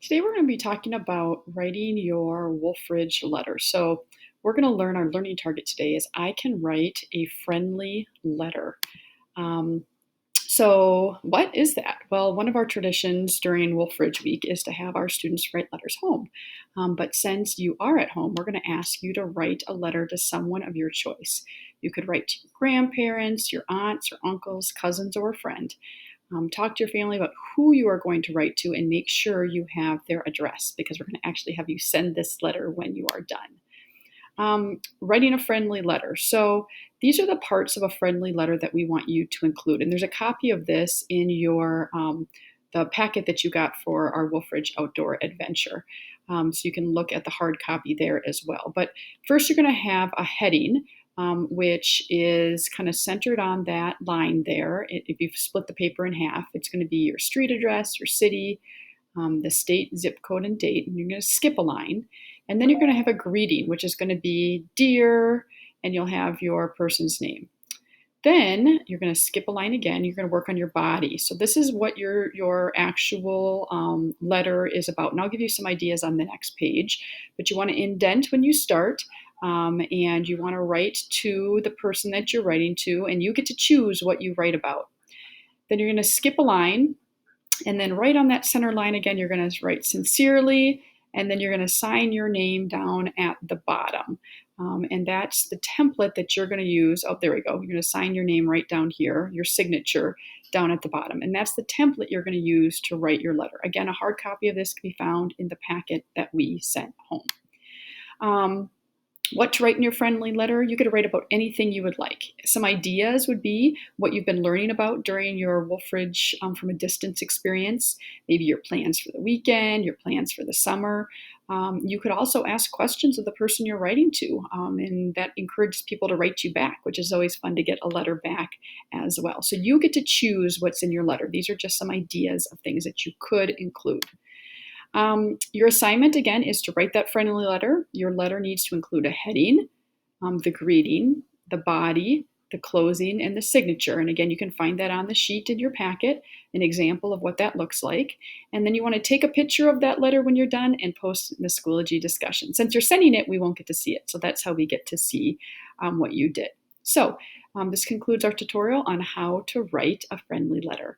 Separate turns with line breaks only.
Today we're going to be talking about writing your Wolfridge letter. So we're going to learn our learning target today is I can write a friendly letter. Um, so what is that? Well, one of our traditions during Wolfridge Week is to have our students write letters home. But since you are at home, we're going to ask you to write a letter to someone of your choice. You could write to your grandparents, your aunts or uncles, cousins, or a friend. Talk to your family about who you are going to write to and make sure you have their address because we're going to actually have you send this letter when you are done. Writing a friendly letter. So these are the parts of a friendly letter that we want you to include. And there's a copy of this in your the packet that you got for our Wolfridge Outdoor Adventure. So you can look at the hard copy there as well. But first, you're going to have a heading, which is kind of centered on that line there. If you've split the paper in half, it's going to be your street address, your city, the state, zip code, and date. And you're going to skip a line. And then you're going to have a greeting, which is going to be dear, and you'll have your person's name. Then you're going to skip a line again. You're going to work on your body. So this is what your actual letter is about. And I'll give you some ideas on the next page. But you want to indent when you start. And you want to write to the person that you're writing to. And you get to choose what you write about. Then you're going to skip a line. And then right on that center line again, you're going to write sincerely, and then you're going to sign your name down at the bottom. And that's the template that you're going to use. Oh, there we go. You're going to sign your name right down here, your signature down at the bottom. And that's the template you're going to use to write your letter. Again, a hard copy of this can be found in the packet that we sent home. What to write in your friendly letter? You could write about anything you would like. Some ideas would be what you've been learning about during your Wolfridge from a distance experience, maybe your plans for the weekend, your plans for the summer. You could also ask questions of the person you're writing to, and that encourages people to write you back, which is always fun to get a letter back as well. So you get to choose what's in your letter. These are just some ideas of things that you could include. Your assignment, again, is to write that friendly letter. Your letter needs to include a heading, the greeting, the body, the closing, and the signature. And again, you can find that on the sheet in your packet, an example of what that looks like. And then you want to take a picture of that letter when you're done and post it in the Schoology discussion. Since you're sending it, we won't get to see it. So that's how we get to see what you did. So this concludes our tutorial on how to write a friendly letter.